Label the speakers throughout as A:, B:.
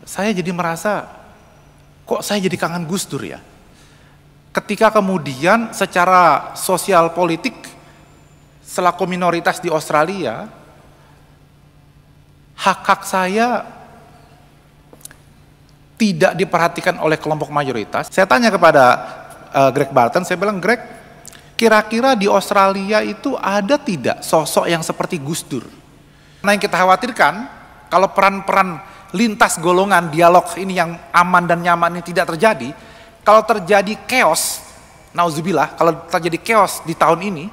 A: saya jadi merasa, kok saya jadi kangen Gus Dur ya? Ketika kemudian secara sosial politik, selaku minoritas di Australia, hak-hak saya tidak diperhatikan oleh kelompok mayoritas. Saya tanya kepada Greg Barton, saya bilang, Greg, kira-kira di Australia itu ada tidak sosok yang seperti Gus Dur? Nah, yang kita khawatirkan, kalau peran-peran lintas golongan dialog ini yang aman dan nyaman ini tidak terjadi, kalau terjadi chaos, nauzubillah, kalau terjadi chaos di tahun ini,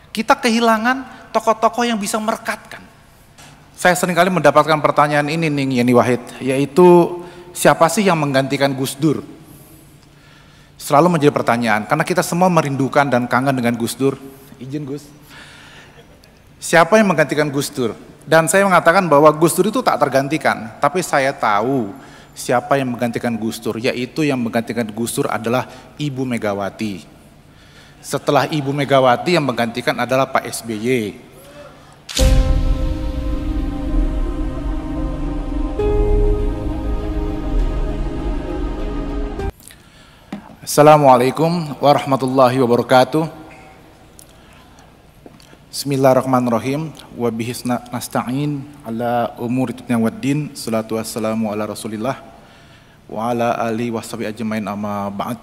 A: kita kehilangan tokoh-tokoh yang bisa merekatkan. Saya seringkali mendapatkan pertanyaan ini nih Yeni Wahid, yaitu siapa sih yang menggantikan Gus Dur? Selalu menjadi pertanyaan, karena kita semua merindukan dan kangen dengan Gus Dur. Izin Gus. Siapa yang menggantikan Gus Dur? Dan saya mengatakan bahwa Gus Dur itu tak tergantikan, tapi saya tahu siapa yang menggantikan Gus Dur, yaitu yang menggantikan Gus Dur adalah Ibu Megawati. Setelah Ibu Megawati yang menggantikan adalah Pak SBY. Assalamualaikum warahmatullahi wabarakatuh. Bismillahirrahmanirrahim. Wa bihi nasta'in ala umuri dunya waddin. Salatu wassalamu ala Rasulillah wa ala alihi washabihi ajmain, amma ba'd.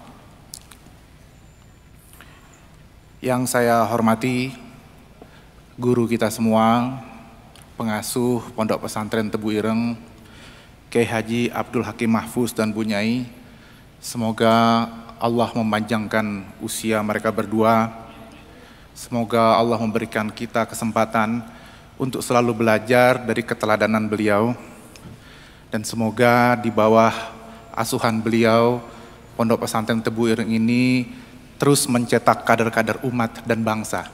A: Yang saya hormati guru kita semua, pengasuh Pondok Pesantren Tebu Ireng, Kiai Haji Abdul Hakim Mahfuz dan Bu Nyai. Semoga Allah memanjangkan usia mereka berdua. Semoga Allah memberikan kita kesempatan untuk selalu belajar dari keteladanan beliau. Dan semoga di bawah asuhan beliau, Pondok Pesantren Tebu Ireng ini terus mencetak kader-kader umat dan bangsa.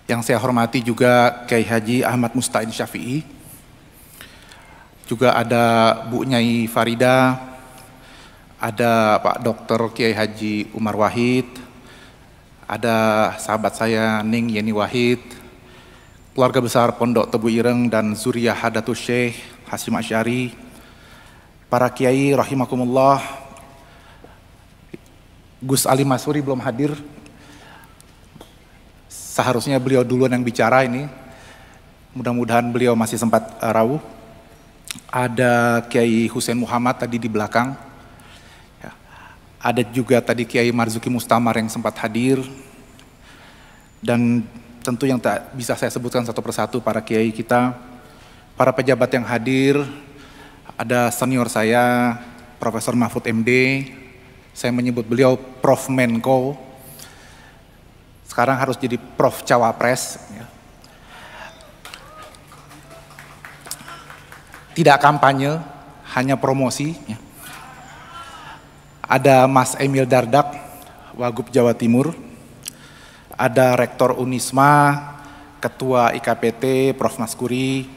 A: Yang saya hormati juga Kiai Haji Ahmad Musta'in Syafi'i. Juga ada Bu Nyai Farida, ada Pak Dr. Kiai Haji Umar Wahid, ada sahabat saya Ning Yeni Wahid, keluarga besar Pondok Tebu Ireng dan Zuriyah Hadatus Syekh Hasyim Asy'ari, para kiai rahimakumullah. Gus Ali Masuri belum hadir, seharusnya beliau duluan yang bicara ini, mudah-mudahan beliau masih sempat rawuh. Ada Kiai Husain Muhammad tadi di belakang. Ada juga tadi Kiai Marzuki Mustamar yang sempat hadir. Dan tentu yang tak bisa saya sebutkan satu persatu para kiai kita, para pejabat yang hadir, ada senior saya, Profesor Mahfud MD, saya menyebut beliau Prof Menko, sekarang harus jadi Prof Cawapres. Tidak kampanye, hanya promosi. Ada Mas Emil Dardak, Wagub Jawa Timur. Ada Rektor Unisma, Ketua IKPT, Prof Maskuri,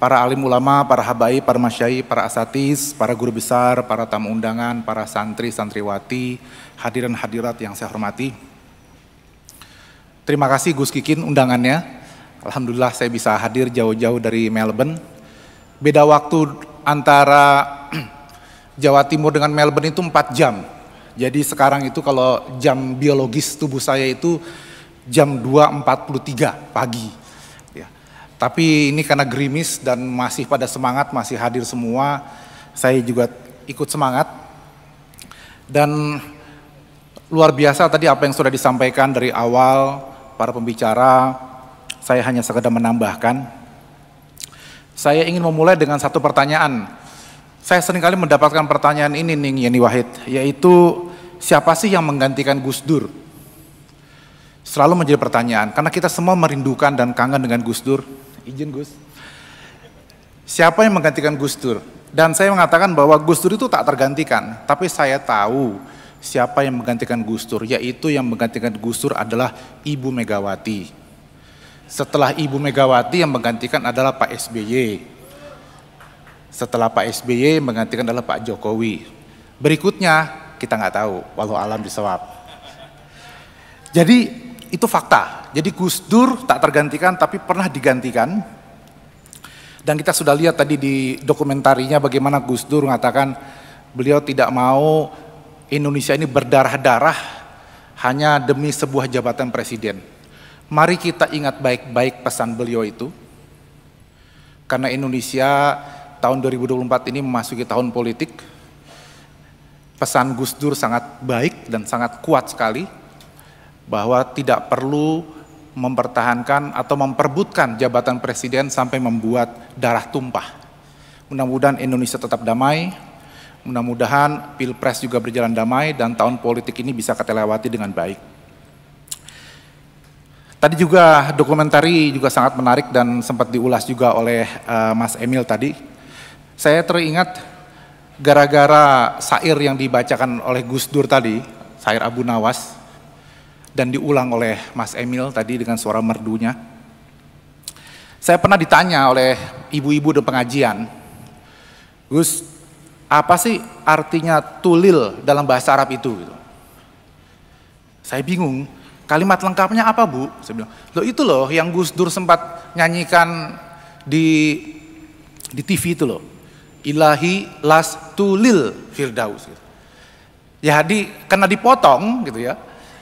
A: para alim ulama, para habaib, para masyayikh, para asatiz, para guru besar, para tamu undangan, para santri, santriwati, hadirin hadirat yang saya hormati. Terima kasih Gus Kikin undangannya. Alhamdulillah saya bisa hadir jauh-jauh dari Melbourne. Beda waktu antara Jawa Timur dengan Melbourne itu 4 jam. Jadi sekarang itu kalau jam biologis tubuh saya itu jam 2.43 pagi. Ya. Tapi ini karena gerimis dan masih pada semangat, masih hadir semua, saya juga ikut semangat. Dan luar biasa tadi apa yang sudah disampaikan dari awal para pembicara, saya hanya sekedar menambahkan. Saya ingin memulai dengan satu pertanyaan. Saya seringkali mendapatkan pertanyaan ini nih Yeni Wahid, yaitu siapa sih yang menggantikan Gus Dur? Selalu menjadi pertanyaan, karena kita semua merindukan dan kangen dengan Gus Dur. Izin Gus. Siapa yang menggantikan Gus Dur? Dan saya mengatakan bahwa Gus Dur itu tak tergantikan, tapi saya tahu siapa yang menggantikan Gus Dur, yaitu yang menggantikan Gus Dur adalah Ibu Megawati. Setelah Ibu Megawati yang menggantikan adalah Pak SBY. Setelah Pak SBY menggantikan adalah Pak Jokowi. Berikutnya kita nggak tahu, wallahu alam bisawab. Jadi itu fakta. Jadi Gus Dur tak tergantikan tapi pernah digantikan. Dan kita sudah lihat tadi di dokumentarinya bagaimana Gus Dur mengatakan beliau tidak mau Indonesia ini berdarah-darah hanya demi sebuah jabatan presiden. Mari kita ingat baik-baik pesan beliau itu, karena Indonesia tahun 2024 ini memasuki tahun politik. Pesan Gus Dur sangat baik dan sangat kuat sekali, bahwa tidak perlu mempertahankan atau memperebutkan jabatan presiden sampai membuat darah tumpah. Mudah-mudahan Indonesia tetap damai, mudah-mudahan Pilpres juga berjalan damai dan tahun politik ini bisa kita lewati dengan baik. Tadi juga dokumentari juga sangat menarik dan sempat diulas juga oleh Mas Emil tadi. Saya teringat gara-gara syair yang dibacakan oleh Gus Dur tadi, syair Abu Nawas, dan diulang oleh Mas Emil tadi dengan suara merdunya. Saya pernah ditanya oleh ibu-ibu di pengajian, Gus, apa sih artinya tulil dalam bahasa Arab itu? Saya bingung, kalimat lengkapnya apa Bu? Saya bilang, loh itu loh yang Gus Dur sempat nyanyikan di TV itu loh, ilahi las tulil firdaus. Jadi karena dipotong gitu ya,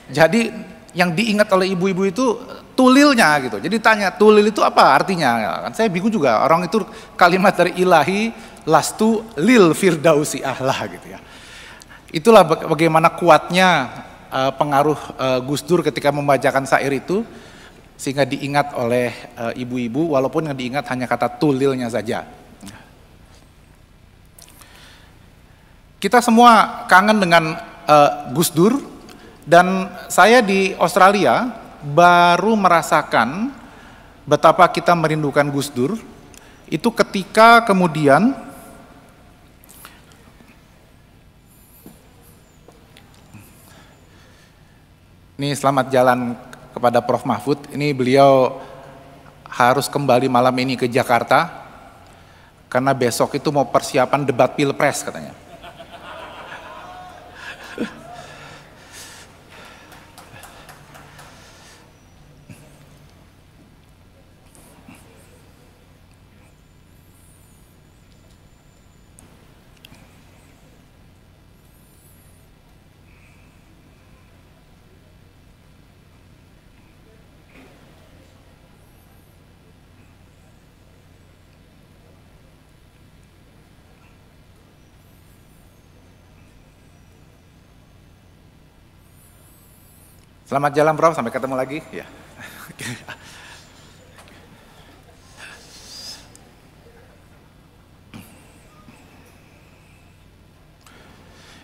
A: jadi yang diingat oleh ibu-ibu itu tulilnya gitu. Jadi tanya tulil itu apa artinya? Kan saya bingung juga. Orang itu kalimat dari ilahi lastu lil firdausi ahlah gitu ya. Itulah bagaimana kuatnya pengaruh Gus Dur ketika membacakan syair itu sehingga diingat oleh ibu-ibu walaupun yang diingat hanya kata tulilnya saja. Kita semua kangen dengan Gus Dur. Dan saya di Australia baru merasakan betapa kita merindukan Gus Dur, itu ketika kemudian ini selamat jalan kepada Prof. Mahfud, ini beliau harus kembali malam ini ke Jakarta, karena besok itu mau persiapan debat Pilpres katanya. Selamat jalan Prof, sampai ketemu lagi. Ya.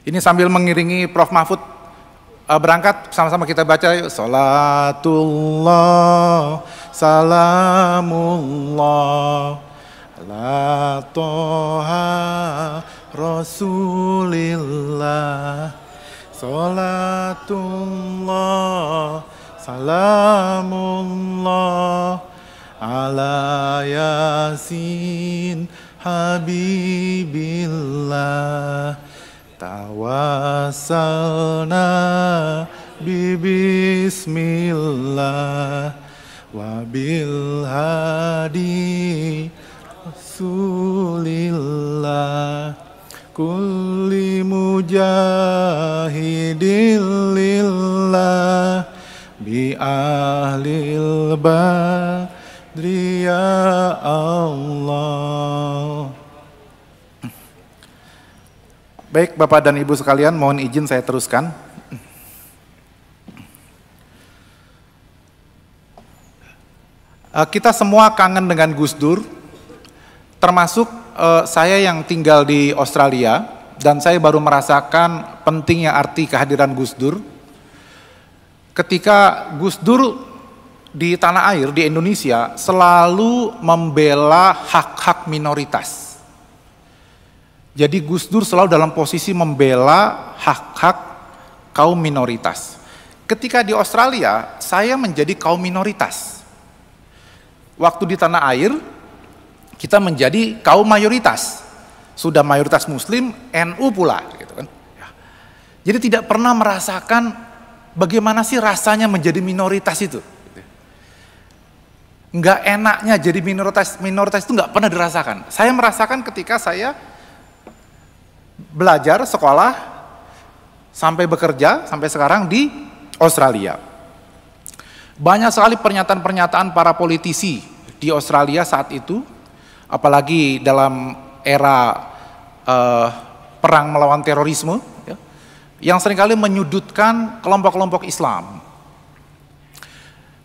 A: Ini sambil mengiringi Prof. Mahfud berangkat, sama-sama kita baca yuk. Salatullah, salamullah, ala toha rasulillah. Salatullah, salamullah, ala yasin habibillah. Tawassalna bismillah wabil hadi rasulillah. Kulli mujahidin lillah bi ahlil badri ya Allah. Baik Bapak dan Ibu sekalian, mohon izin saya teruskan. Kita semua kangen dengan Gus Dur, termasuk saya yang tinggal di Australia, dan saya baru merasakan pentingnya arti kehadiran Gus Dur. Ketika Gus Dur di tanah air, di Indonesia, selalu membela hak-hak minoritas. Jadi Gus Dur selalu dalam posisi membela hak-hak kaum minoritas. Ketika di Australia, saya menjadi kaum minoritas. Waktu di tanah air, kita menjadi kaum mayoritas, sudah mayoritas Muslim, NU pula, gitu kan. Jadi tidak pernah merasakan bagaimana sih rasanya menjadi minoritas itu. nggak enaknya jadi minoritas itu nggak pernah dirasakan. Saya merasakan ketika saya belajar, sekolah, sampai bekerja, sampai sekarang di Australia. Banyak sekali pernyataan-pernyataan para politisi di Australia saat itu, apalagi dalam era perang melawan terorisme, ya, yang seringkali menyudutkan kelompok-kelompok Islam.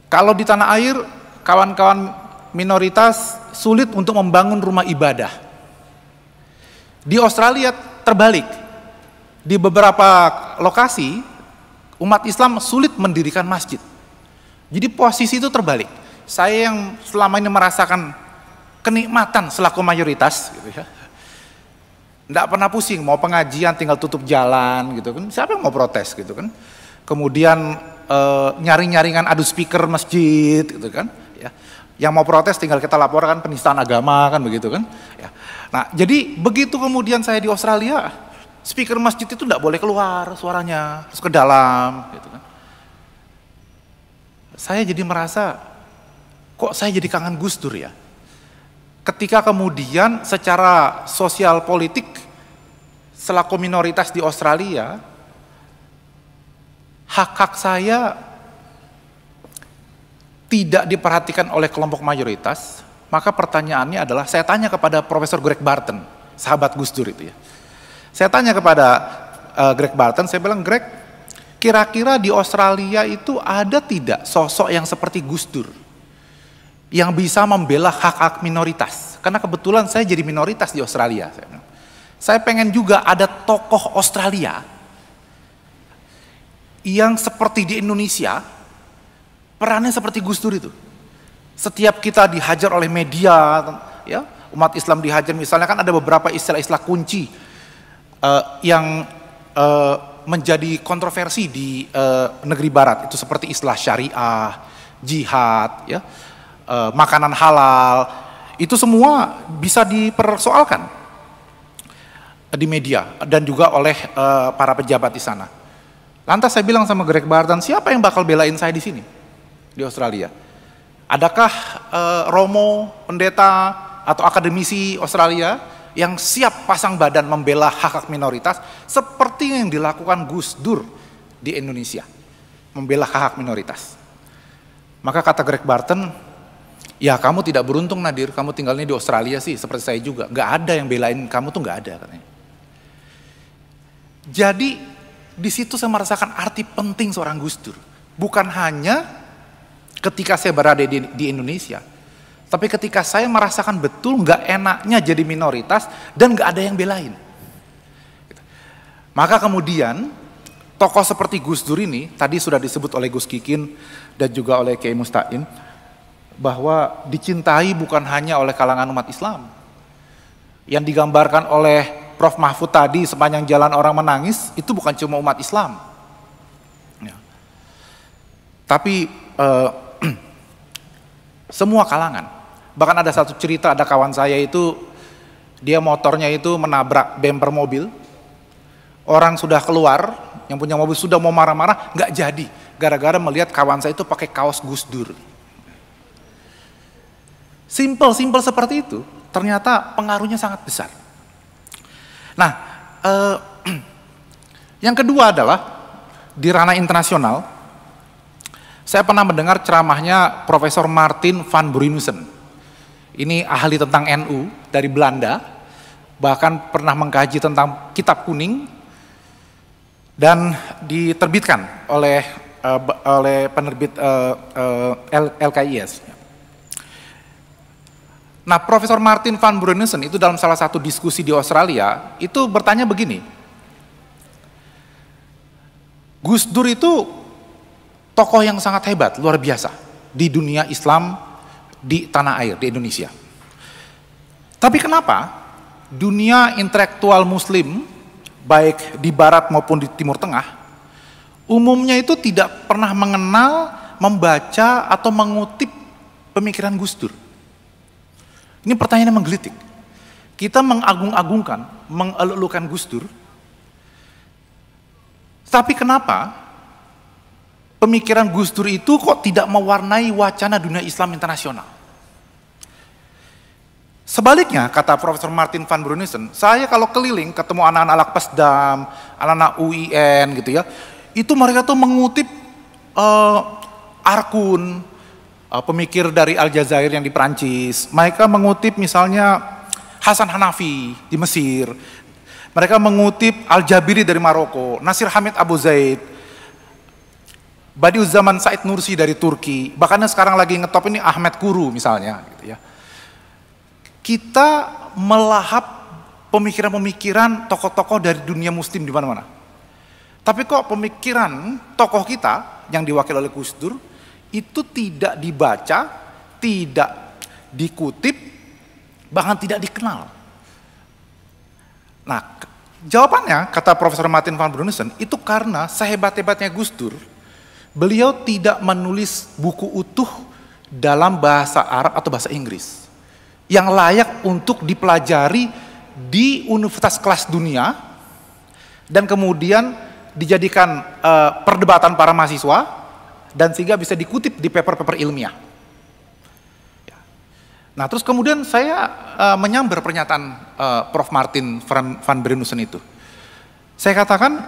A: Kalau di tanah air, kawan-kawan minoritas sulit untuk membangun rumah ibadah. Di Australia terbalik. Di beberapa lokasi, umat Islam sulit mendirikan masjid. Jadi posisi itu terbalik. Saya yang selama ini merasakan kenikmatan selaku mayoritas, gitu ya, nggak pernah pusing, mau pengajian tinggal tutup jalan gitu kan, siapa yang mau protes gitu kan. Kemudian nyaring-nyaringan adu speaker masjid gitu kan, ya. Yang mau protes tinggal kita laporkan penistaan agama kan begitu kan. Ya. Nah jadi begitu kemudian saya di Australia, speaker masjid itu nggak boleh keluar suaranya, harus ke dalam gitu kan. Saya jadi merasa, kok saya jadi kangen Gus Dur ya. Ketika kemudian secara sosial politik selaku minoritas di Australia, hak-hak saya tidak diperhatikan oleh kelompok mayoritas, maka pertanyaannya adalah, saya tanya kepada Profesor Greg Barton, sahabat Gus Dur itu ya. Saya tanya kepada Greg Barton, saya bilang, Greg, kira-kira di Australia itu ada tidak sosok yang seperti Gus Dur? Yang bisa membela hak-hak minoritas. Karena kebetulan saya jadi minoritas di Australia. Saya pengen juga ada tokoh Australia yang seperti di Indonesia, perannya seperti Gus Dur itu. Setiap kita dihajar oleh media, ya, umat Islam dihajar, misalnya kan ada beberapa istilah-istilah kunci yang menjadi kontroversi di negeri barat. Itu seperti istilah syariah, jihad, ya, makanan halal, itu semua bisa dipersoalkan di media dan juga oleh para pejabat di sana. Lantas saya bilang sama Greg Barton, siapa yang bakal belain saya di sini di Australia? Adakah Romo, pendeta atau akademisi Australia yang siap pasang badan membela hak-hak minoritas seperti yang dilakukan Gus Dur di Indonesia, membela hak-hak minoritas? Maka kata Greg Barton, ya kamu tidak beruntung Nadir, kamu tinggalnya di Australia sih, seperti saya juga. Nggak ada yang belain kamu tuh, nggak ada katanya. Jadi di situ saya merasakan arti penting seorang Gus Dur. Bukan hanya ketika saya berada di Indonesia, tapi ketika saya merasakan betul nggak enaknya jadi minoritas dan nggak ada yang belain. Maka kemudian tokoh seperti Gus Dur ini, tadi sudah disebut oleh Gus Kikin dan juga oleh Kiai Mustaqim, bahwa dicintai bukan hanya oleh kalangan umat Islam. Yang digambarkan oleh Prof. Mahfud tadi, sepanjang jalan orang menangis, itu bukan cuma umat Islam. Ya. Tapi semua kalangan. Bahkan ada satu cerita, ada kawan saya itu, dia motornya itu menabrak bemper mobil. Orang sudah keluar, yang punya mobil sudah mau marah-marah, nggak jadi. Gara-gara melihat kawan saya itu pakai kaos Gus Dur. Simple seperti itu, ternyata pengaruhnya sangat besar. Nah, yang kedua adalah di ranah internasional, saya pernah mendengar ceramahnya Profesor Martin van Bruinussen. Ini ahli tentang NU dari Belanda, bahkan pernah mengkaji tentang Kitab Kuning dan diterbitkan oleh penerbit LKIS. Nah, Profesor Martin van Bruinussen itu dalam salah satu diskusi di Australia, itu bertanya begini, Gus Dur itu tokoh yang sangat hebat, luar biasa, di dunia Islam, di tanah air, di Indonesia. Tapi kenapa dunia intelektual muslim, baik di barat maupun di timur tengah, umumnya itu tidak pernah mengenal, membaca, atau mengutip pemikiran Gus Dur? Ini pertanyaan yang menggelitik. Kita mengagung-agungkan, mengeluh-elukan Gus Dur, tapi kenapa pemikiran Gus Dur itu kok tidak mewarnai wacana dunia Islam internasional? Sebaliknya, kata Profesor Martin van Brunissen, saya kalau keliling ketemu anak-anak Lakpesdam, anak-anak UIN gitu ya, itu mereka tuh mengutip Arkun, pemikir dari Aljazair yang di Prancis. Mereka mengutip misalnya Hasan Hanafi di Mesir. Mereka mengutip Al-Jabiri dari Maroko, Nasir Hamid Abu Zaid, Badiuzzamani Said Nursi dari Turki, bahkan yang sekarang lagi ngetop ini Ahmed Kuru misalnya gitu ya. Kita melahap pemikiran-pemikiran tokoh-tokoh dari dunia muslim di mana-mana. Tapi kok pemikiran tokoh kita yang diwakili oleh Gus Dur itu tidak dibaca, tidak dikutip, bahkan tidak dikenal. Nah, jawabannya kata Profesor Martin van Brunissen itu karena sehebat-hebatnya Gus Dur, beliau tidak menulis buku utuh dalam bahasa Arab atau bahasa Inggris yang layak untuk dipelajari di universitas kelas dunia dan kemudian dijadikan perdebatan para mahasiswa dan sehingga bisa dikutip di paper-paper ilmiah. Nah, terus kemudian saya menyambar pernyataan Prof. Martin van Brunissen itu. Saya katakan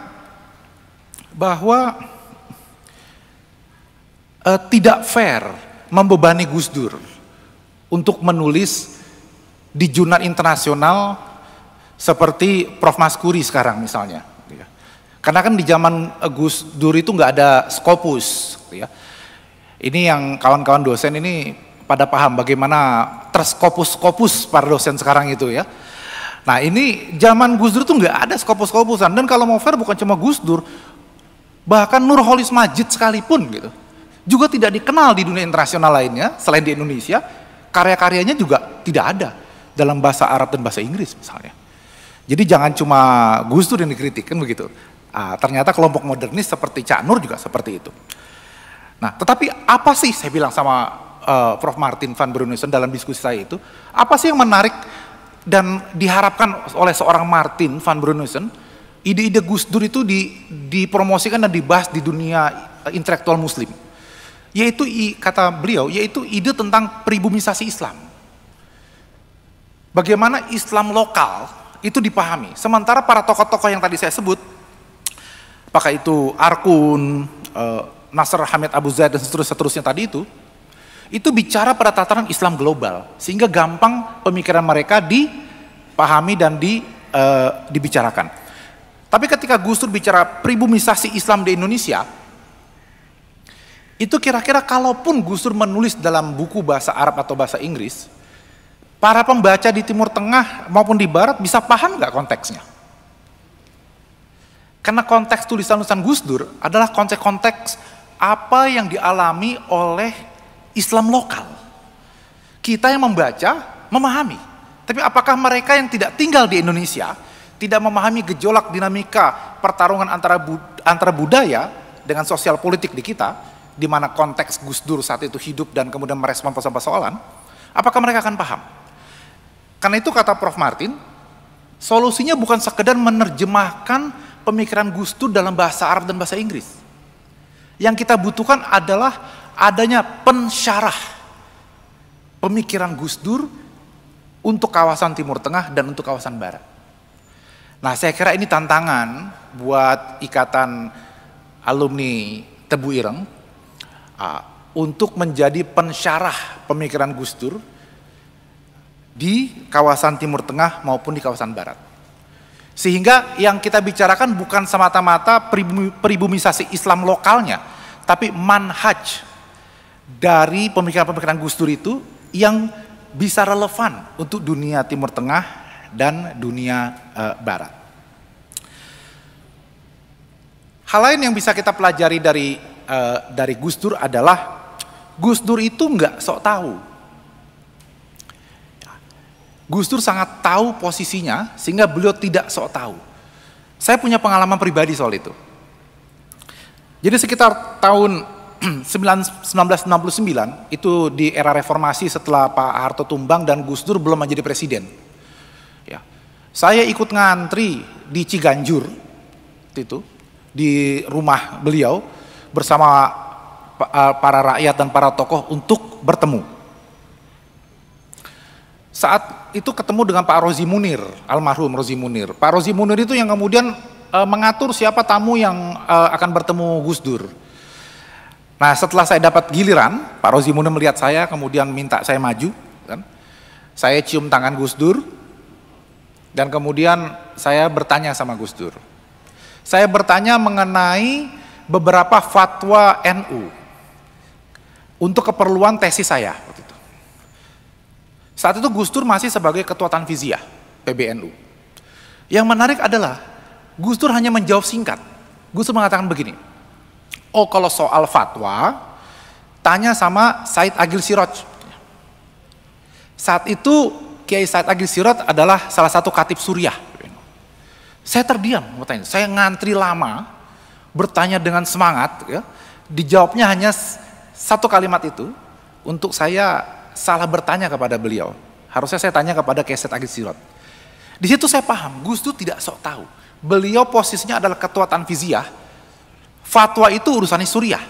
A: bahwa tidak fair membebani Gus Dur untuk menulis di jurnal internasional seperti Prof. Maskuri sekarang misalnya. Karena kan di zaman Gus Dur itu nggak ada Scopus. Ini yang kawan-kawan dosen ini pada paham bagaimana terskopus-skopus para dosen sekarang itu ya. Nah ini zaman Gus Dur tuh nggak ada skopus-skopusan, dan kalau mau fair bukan cuma Gus Dur, bahkan Nurholis Majid sekalipun gitu juga tidak dikenal di dunia internasional lainnya selain di Indonesia. Karya-karyanya juga tidak ada dalam bahasa Arab dan bahasa Inggris misalnya. Jadi jangan cuma Gus Dur yang dikritik kan begitu. Ternyata kelompok modernis seperti Cak Nur juga seperti itu. Nah, tetapi apa sih saya bilang sama Prof. Martin van Brunissen dalam diskusi saya itu, apa sih yang menarik dan diharapkan oleh seorang Martin van Brunissen, ide-ide Gus Dur itu dipromosikan dan dibahas di dunia intelektual muslim. Yaitu, kata beliau, yaitu ide tentang pribumisasi Islam. Bagaimana Islam lokal itu dipahami. Sementara para tokoh-tokoh yang tadi saya sebut, apakah itu Arkun, Nasr Hamid Abu Zaid dan seterusnya tadi itu bicara pada tataran Islam global, sehingga gampang pemikiran mereka dipahami dan dibicarakan. Tapi ketika Gus Dur bicara pribumisasi Islam di Indonesia, itu kira-kira kalaupun Gus Dur menulis dalam buku bahasa Arab atau bahasa Inggris, para pembaca di Timur Tengah maupun di Barat bisa paham nggak konteksnya? Karena konteks tulisan-tulisan Gus Dur adalah konteks-konteks apa yang dialami oleh Islam lokal. Kita yang membaca, memahami. Tapi apakah mereka yang tidak tinggal di Indonesia, tidak memahami gejolak dinamika pertarungan antara budaya dengan sosial politik di kita, di mana konteks Gus Dur saat itu hidup dan kemudian merespon persoalan, apakah mereka akan paham? Karena itu kata Prof. Martin, solusinya bukan sekedar menerjemahkan pemikiran Gus Dur dalam bahasa Arab dan bahasa Inggris. Yang kita butuhkan adalah adanya pensyarah pemikiran Gus Dur untuk kawasan Timur Tengah dan untuk kawasan Barat. Nah, saya kira ini tantangan buat Ikatan Alumni Tebu Ireng untuk menjadi pensyarah pemikiran Gus Dur di kawasan Timur Tengah maupun di kawasan Barat. Sehingga yang kita bicarakan bukan semata-mata pribumisasi Islam lokalnya, tapi manhaj dari pemikiran-pemikiran Gus Dur itu yang bisa relevan untuk dunia Timur Tengah dan dunia Barat. Hal lain yang bisa kita pelajari dari Gus Dur adalah Gus Dur itu nggak sok tahu. Gus Dur sangat tahu posisinya sehingga beliau tidak sok tahu. Saya punya pengalaman pribadi soal itu. Jadi sekitar tahun 1969 itu di era reformasi setelah Pak Harto tumbang dan Gus Dur belum menjadi presiden. Ya, saya ikut ngantri di Ciganjur itu di rumah beliau bersama para rakyat dan para tokoh untuk bertemu. Saat itu ketemu dengan Pak Rozi Munir, almarhum Rozi Munir. Pak Rozi Munir itu yang kemudian mengatur siapa tamu yang akan bertemu Gus Dur. Nah, setelah saya dapat giliran, Pak Rozi Munir melihat saya, kemudian minta saya maju. Kan? Saya cium tangan Gus Dur, dan kemudian saya bertanya sama Gus Dur. Saya bertanya mengenai beberapa fatwa NU untuk keperluan tesis saya. Saat itu Gus Dur masih sebagai Ketua Tanfiziyah PBNU. Yang menarik adalah Gus Dur hanya menjawab singkat. Gus Dur mengatakan begini, oh kalau soal fatwa, tanya sama Said Agil Siraj. Saat itu Kiai Said Agil Siraj adalah salah satu khatib Suriah. Saya terdiam, saya ngantri lama, bertanya dengan semangat, ya. Dijawabnya hanya satu kalimat itu, untuk saya salah bertanya kepada beliau. Harusnya saya tanya kepada Kiai Said Agil Siraj. Di situ saya paham, Gus Dur tidak sok tahu. Beliau posisinya adalah Ketua Tanfiziyah, fatwa itu urusannya Suriah.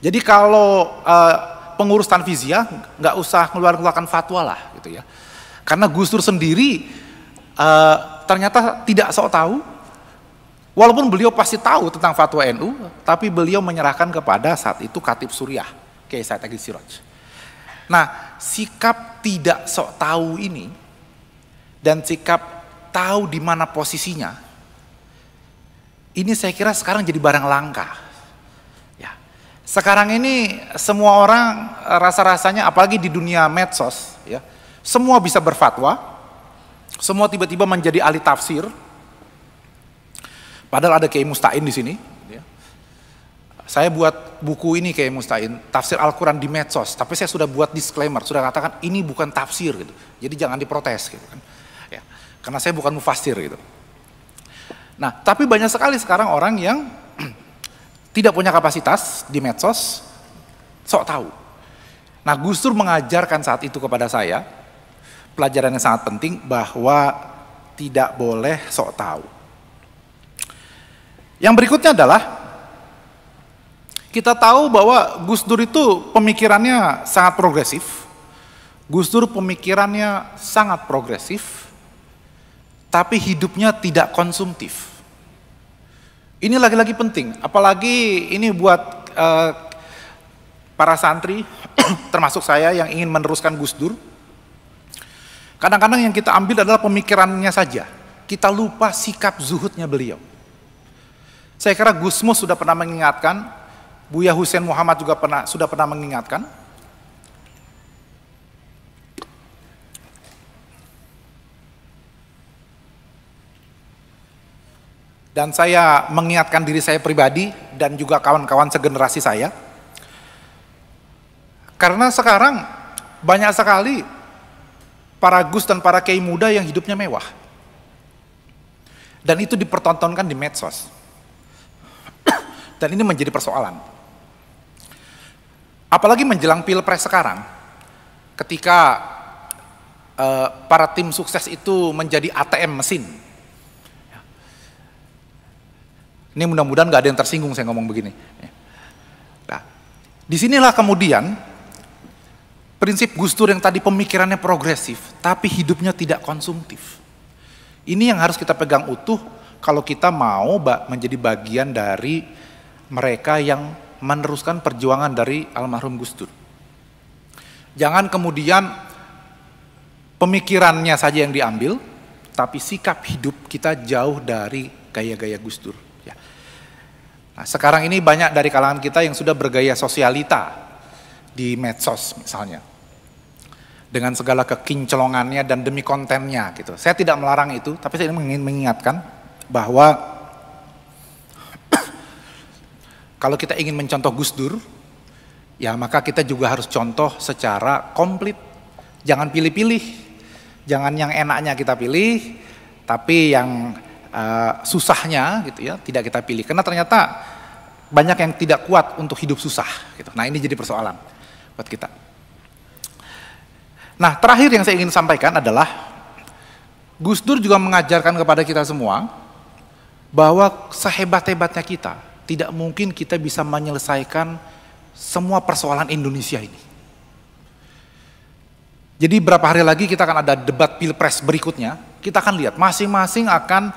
A: Jadi kalau pengurus Tanfiziyah nggak usah ngeluarkan fatwa lah, gitu ya. Karena Gus Dur sendiri ternyata tidak sok tahu. Walaupun beliau pasti tahu tentang fatwa NU, tapi beliau menyerahkan kepada saat itu Khatib Suriah, Kiai Said Agil Siraj. Nah, sikap tidak sok tahu ini dan sikap tahu di mana posisinya, ini saya kira sekarang jadi barang langka. Ya. Sekarang ini semua orang rasa-rasanya, apalagi di dunia medsos, ya, semua bisa berfatwa, semua tiba-tiba menjadi ahli tafsir. Padahal ada Kiai Mustain di sini. Ya. Saya buat buku ini Kiai Mustain, tafsir Al-Quran di medsos, tapi saya sudah buat disclaimer, sudah katakan ini bukan tafsir, gitu. Jadi jangan diprotes, gitu kan. Ya. Karena saya bukan mufassir, gitu. Nah, tapi banyak sekali sekarang orang yang tidak punya kapasitas di medsos, sok tahu. Nah, Gus Dur mengajarkan saat itu kepada saya, pelajaran yang sangat penting bahwa tidak boleh sok tahu. Yang berikutnya adalah, kita tahu bahwa Gus Dur itu pemikirannya sangat progresif. Gus Dur pemikirannya sangat progresif, tapi hidupnya tidak konsumtif. Ini lagi-lagi penting, apalagi ini buat para santri, termasuk saya yang ingin meneruskan Gus Dur. Kadang-kadang yang kita ambil adalah pemikirannya saja, kita lupa sikap zuhudnya beliau. Saya kira Gus Mus sudah pernah mengingatkan, Buya Hussein Muhammad juga sudah pernah mengingatkan. Dan saya mengingatkan diri saya pribadi dan juga kawan-kawan segenerasi saya. Karena sekarang banyak sekali para Gus dan para kiai muda yang hidupnya mewah. Dan itu dipertontonkan di medsos. Dan ini menjadi persoalan. Apalagi menjelang Pilpres sekarang, ketika para tim sukses itu menjadi ATM mesin. Ini mudah-mudahan gak ada yang tersinggung saya ngomong begini. Nah, disinilah kemudian prinsip Gus Dur yang tadi pemikirannya progresif, tapi hidupnya tidak konsumtif. Ini yang harus kita pegang utuh kalau kita mau menjadi bagian dari mereka yang meneruskan perjuangan dari almarhum Gus Dur. Jangan kemudian pemikirannya saja yang diambil, tapi sikap hidup kita jauh dari gaya-gaya Gus Dur. Ya. Nah, sekarang ini banyak dari kalangan kita yang sudah bergaya sosialita di medsos misalnya, dengan segala kekinclongannya dan demi kontennya gitu. Saya tidak melarang itu, tapi saya ingin mengingatkan bahwa kalau kita ingin mencontoh Gus Dur, ya maka kita juga harus contoh secara komplit. Jangan pilih-pilih, jangan yang enaknya kita pilih, tapi yang susahnya gitu ya tidak kita pilih. Karena ternyata banyak yang tidak kuat untuk hidup susah gitu. Nah, ini jadi persoalan buat kita. Nah, terakhir yang saya ingin sampaikan adalah Gus Dur juga mengajarkan kepada kita semua bahwa sehebat-hebatnya kita, tidak mungkin kita bisa menyelesaikan semua persoalan Indonesia ini. Jadi berapa hari lagi kita akan ada debat pilpres berikutnya, kita akan lihat masing-masing akan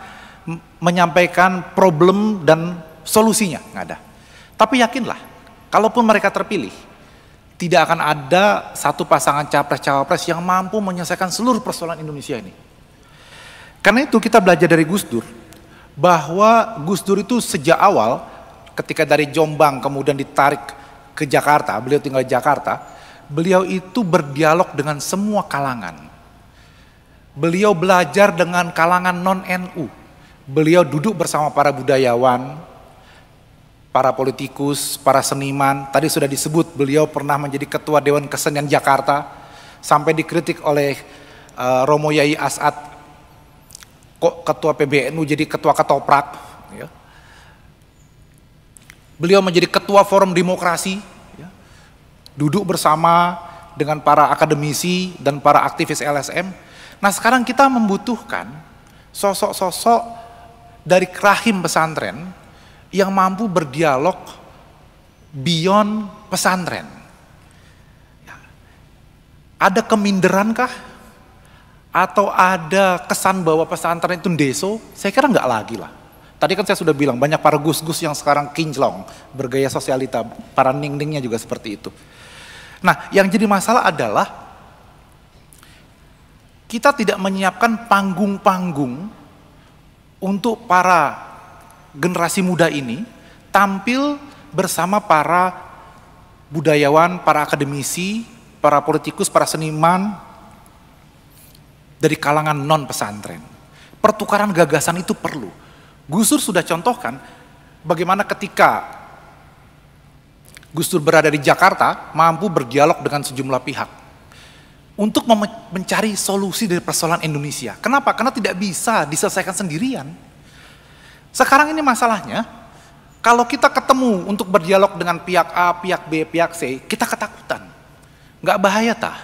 A: menyampaikan problem dan solusinya, nggak ada. Tapi yakinlah, kalaupun mereka terpilih, tidak akan ada satu pasangan capres-cawapres yang mampu menyelesaikan seluruh persoalan Indonesia ini. Karena itu kita belajar dari Gus Dur, bahwa Gus Dur itu sejak awal, ketika dari Jombang kemudian ditarik ke Jakarta, beliau tinggal di Jakarta, beliau itu berdialog dengan semua kalangan. Beliau belajar dengan kalangan non-NU. Beliau duduk bersama para budayawan, para politikus, para seniman. Tadi sudah disebut beliau pernah menjadi ketua Dewan Kesenian Jakarta, sampai dikritik oleh Romo Yai As'ad, kok ketua PBNU jadi ketua ketoprak. Ya. Beliau menjadi ketua Forum Demokrasi, duduk bersama dengan para akademisi dan para aktivis LSM. Nah sekarang kita membutuhkan sosok-sosok dari rahim pesantren yang mampu berdialog beyond pesantren. Ada keminderankah? Atau ada kesan bahwa pesantren itu ndeso? Saya kira enggak lagi lah. Tadi kan saya sudah bilang banyak para gus-gus yang sekarang kinclong, bergaya sosialita, para ning-ningnya juga seperti itu. Nah, yang jadi masalah adalah kita tidak menyiapkan panggung-panggung untuk para generasi muda ini tampil bersama para budayawan, para akademisi, para politikus, para seniman dari kalangan non-pesantren. Pertukaran gagasan itu perlu. Gus Dur sudah contohkan bagaimana ketika Gus Dur berada di Jakarta, mampu berdialog dengan sejumlah pihak untuk mencari solusi dari persoalan Indonesia. Kenapa? Karena tidak bisa diselesaikan sendirian. Sekarang ini masalahnya, kalau kita ketemu untuk berdialog dengan pihak A, pihak B, pihak C, kita ketakutan. Nggak bahaya tah?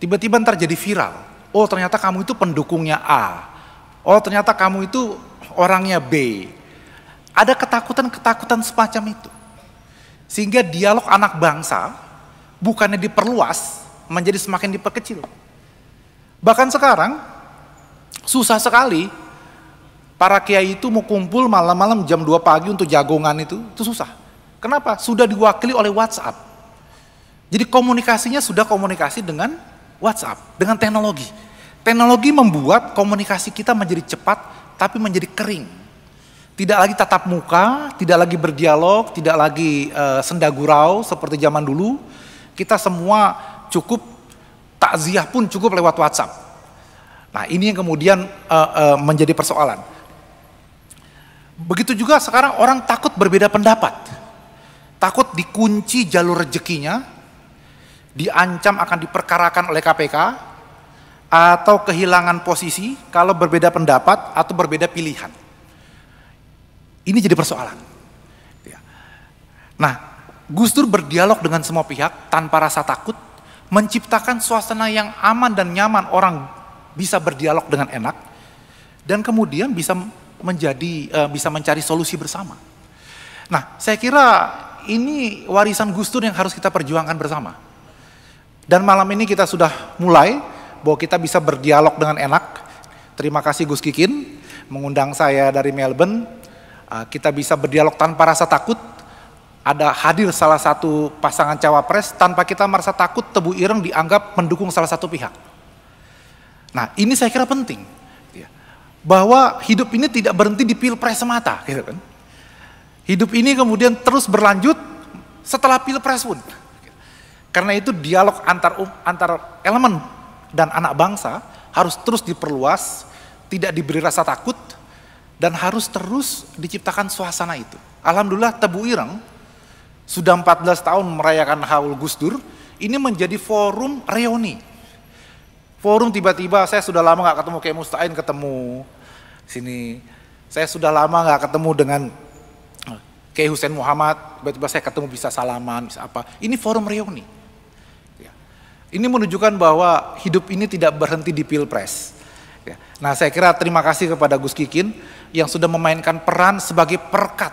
A: Tiba-tiba ntar jadi viral. Oh ternyata kamu itu pendukungnya A. Oh ternyata kamu itu orangnya B. Ada ketakutan-ketakutan semacam itu. Sehingga dialog anak bangsa bukannya diperluas, menjadi semakin diperkecil. Bahkan sekarang susah sekali para kiai itu mau kumpul malam-malam jam 2 pagi untuk jagongan itu susah. Kenapa? Sudah diwakili oleh WhatsApp. Jadi komunikasinya sudah komunikasi dengan WhatsApp, dengan teknologi. Teknologi membuat komunikasi kita menjadi cepat tapi menjadi kering. Tidak lagi tatap muka, tidak lagi berdialog, tidak lagi senda gurau seperti zaman dulu. Kita semua cukup takziah pun cukup lewat WhatsApp. Nah ini yang kemudian menjadi persoalan. Begitu juga sekarang orang takut berbeda pendapat. Takut dikunci jalur rezekinya, diancam akan diperkarakan oleh KPK, atau kehilangan posisi kalau berbeda pendapat atau berbeda pilihan. Ini jadi persoalan. Nah, Gus Dur berdialog dengan semua pihak tanpa rasa takut, menciptakan suasana yang aman dan nyaman, orang bisa berdialog dengan enak, dan kemudian bisa mencari solusi bersama. Nah, saya kira ini warisan Gus Dur yang harus kita perjuangkan bersama. Dan malam ini kita sudah mulai bahwa kita bisa berdialog dengan enak. Terima kasih Gus Kikin mengundang saya dari Melbourne. Kita bisa berdialog tanpa rasa takut. Ada hadir salah satu pasangan cawapres tanpa kita merasa takut tebu ireng dianggap mendukung salah satu pihak. Nah ini saya kira penting, bahwa hidup ini tidak berhenti di pilpres semata, gitu kan? Hidup ini kemudian terus berlanjut setelah pilpres pun. Karena itu dialog antar elemen dan anak bangsa harus terus diperluas, tidak diberi rasa takut, dan harus terus diciptakan suasana itu. Alhamdulillah Tebu Ireng sudah 14 tahun merayakan haul Gus Dur, ini menjadi forum reuni. Forum tiba-tiba saya sudah lama gak ketemu kayak Mustain, ketemu sini. Saya sudah lama gak ketemu dengan Kiai Hussein Muhammad, tiba-tiba saya ketemu bisa salaman, bisa apa. Ini forum reuni. Ini menunjukkan bahwa hidup ini tidak berhenti di pilpres. Nah saya kira terima kasih kepada Gus Kikin yang sudah memainkan peran sebagai perekat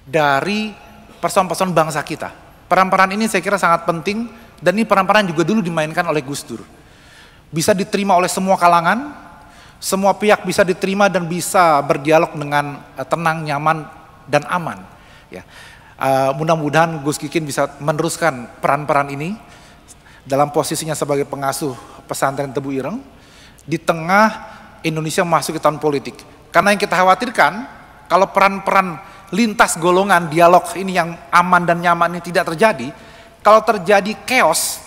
A: dari persoalan-persoalan bangsa kita. Peran-peran ini saya kira sangat penting Dan ini peran-peran juga dulu dimainkan oleh Gus Dur. Bisa diterima oleh semua kalangan, semua pihak bisa diterima dan bisa berdialog dengan tenang, nyaman, dan aman. Ya. Mudah-mudahan Gus Kikin bisa meneruskan peran-peran ini dalam posisinya sebagai pengasuh pesantren Tebu Ireng di tengah Indonesia masuk ke tahun politik. Karena yang kita khawatirkan, kalau peran-peran lintas golongan dialog ini yang aman dan nyaman ini tidak terjadi, kalau terjadi chaos,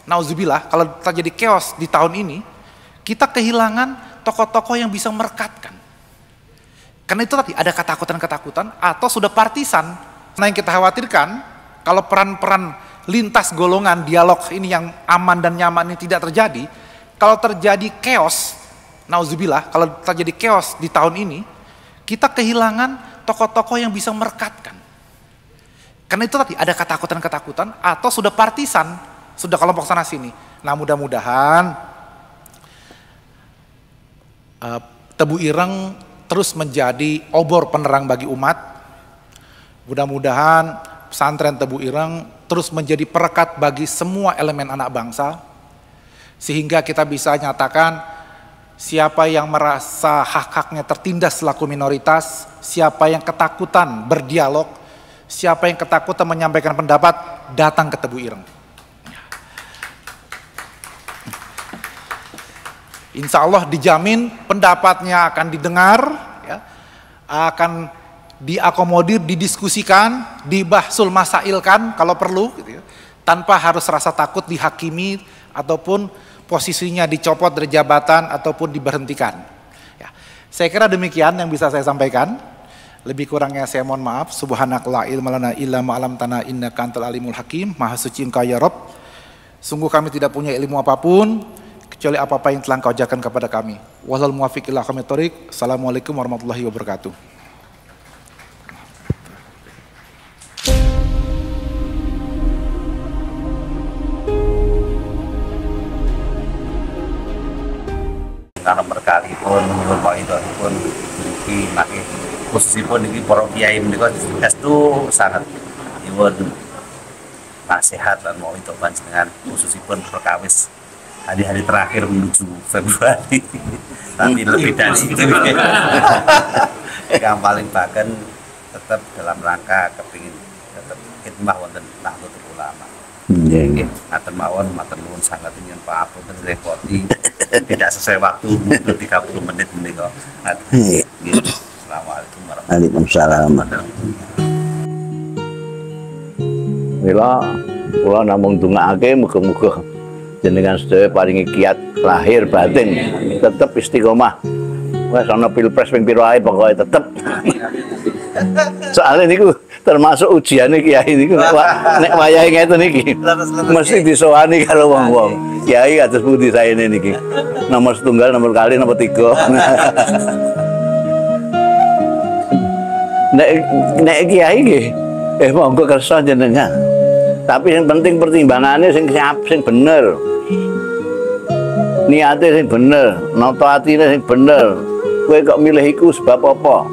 A: nauzubillah, kalau terjadi chaos di tahun ini, kita kehilangan tokoh-tokoh yang bisa merekatkan. Karena itu tadi ada ketakutan-ketakutan atau sudah partisan. Nah yang kita khawatirkan, kalau peran-peran lintas golongan dialog ini yang aman dan nyaman ini tidak terjadi, kalau terjadi chaos, nauzubillah, kalau terjadi chaos di tahun ini, kita kehilangan tokoh-tokoh yang bisa merekatkan. Karena itu tadi ada ketakutan-ketakutan atau sudah partisan, sudah kelompok sana sini. Nah mudah-mudahan Tebu Ireng terus menjadi obor penerang bagi umat. Mudah-mudahan pesantren Tebu Ireng terus menjadi perekat bagi semua elemen anak bangsa, sehingga kita bisa nyatakan siapa yang merasa hak-haknya tertindas selaku minoritas, siapa yang ketakutan berdialog, siapa yang ketakutan menyampaikan pendapat, datang ke Tebu Ireng. Insya Allah dijamin pendapatnya akan didengar, ya, akan diakomodir, didiskusikan, dibahsul masailkan kalau perlu, gitu ya, tanpa harus rasa takut dihakimi ataupun posisinya dicopot dari jabatan ataupun diberhentikan. Ya, saya kira demikian yang bisa saya sampaikan. Lebih kurangnya saya mohon maaf. Subhanakallah ilma lana illa ma 'allamtana innaka antal alimul hakim. Maha suci Engkau ya Rabb. Sungguh kami tidak punya ilmu apapun kecuali apa-apa yang telah Engkau ajarkan kepada kami. Wallahul muwaffiq ila aqwamit thoriq. Assalamualaikum warahmatullahi wabarakatuh.
B: Karena berkali pun nyuwun pun iki nggih khususipun iki para kiai menika itu sangat nyuwun nasihat lan mau itu panjenengan khususipun perkawis hari-hari terakhir menuju Februari. Tapi lebih dari itu yang paling bahkan tetap dalam rangka kepingin tetap khidmah wonten Nahdlatul Ulama. Nggih, ngaten mawon, matur nuwun sangat nyuwun paapunten repoti. Tidak sesuai waktu, mundur 30 menit menika. Assalamualaikum warahmatullahi wabarakatuh.
C: Mila kula namung ndongaake muga-muga jenengan sedaya paringi kiat lahir batin tetep istiqomah. Wes ana pilpres ping pira ae pokoke tetep. Soalnya niku termasuk ujiane kiai niku nek wayahe ngeten iki mesti disowani karo wong-wong. Kiai atus pundi saene niki. Nomor setunggal, nomor kali, nomor 3. Nek kiai nggih monggo kersa jenengan. Tapi yang penting pertimbangannya sing siap, sing bener. Niate sing bener, nata atine sing bener. Kowe kok milih iku sebab apa?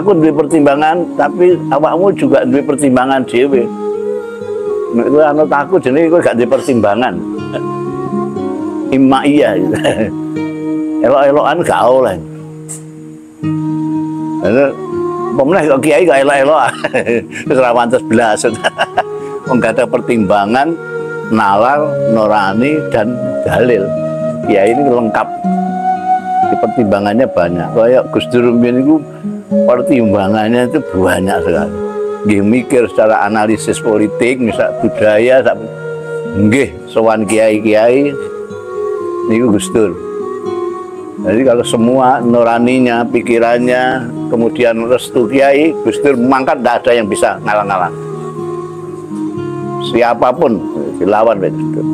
C: Aku duwe pertimbangan, tapi awakmu juga duwe pertimbangan dhewe. Nek kowe anut aku jenenge kowe gak duwe pertimbangan. Imma iya. Elok-elokan gak oleh. Pemenang kok kiai gak elok-elokan. Wis ora pantes blas. Wong gak ada pertimbangan, nalar, nurani dan dalil. Kiai ini lengkap. Pertimbangannya banyak. Kayak Gus Dur itu pertimbangannya itu banyak sekali. Nggih mikir secara analisis politik, misal budaya, nggih sowan kiai-kiai niku Gus Dur. Jadi kalau semua nuraninya, pikirannya, kemudian restu kiai, Gus Dur mangkat tidak ada yang bisa ngalang-ngalang. Siapapun dilawan Gus Dur.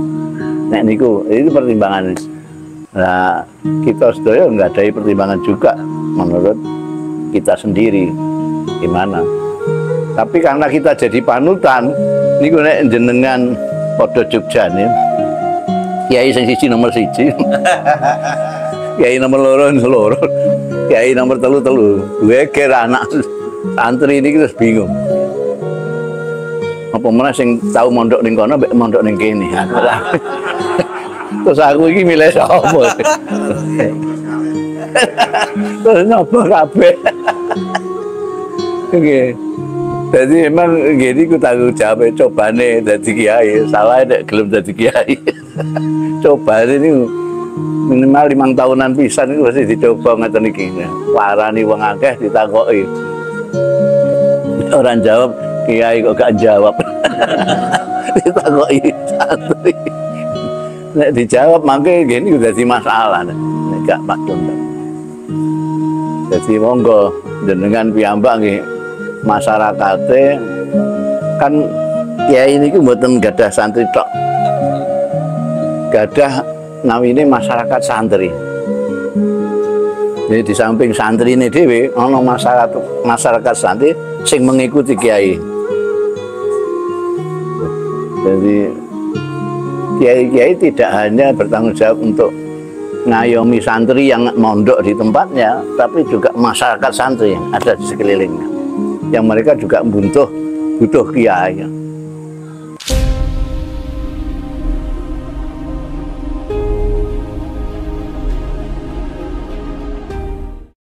C: Nek niku itu pertimbangan. Nah, kita sedaya nggak ada pertimbangan juga menurut kita sendiri gimana. Tapi karena kita jadi panutan, niku nek jenengan padha Jogjane, kiai sing siji nomor siji. Kiai nomor loro, kiai nomor telu. Gue kira anak santri ini terus bingung. Apa meneh sing tau mondok ning kono mbek mondok ning kene. Terus aku iki milih sapa? Terus nyoba kabeh. Oke. Jadi memang gini ku tanggung jawab cobane dadi kiai, salah nek gelem dadi kiai. Cobane niku minimal 5 tahunan pisan iku mesti dicoba ngeten iki. Warani wong akeh ditakoki. Orang jawab, kiai kok gak jawab. Ditakoki santri. Nek dijawab mangke gini udah dadi masalah nek gak maklum. Jadi monggo jenengan piyambak nggih masyarakate kan kiai niku mboten gadah santri tok. Gadah nawine masyarakat santri. Jadi di samping santri ini dhewe ana masyarakat santri sing mengikuti kiai. Jadi kiai-kiai tidak hanya bertanggung jawab untuk ngayomi santri yang mondok di tempatnya, tapi juga masyarakat santri yang ada di sekelilingnya, yang mereka juga butuh kiai.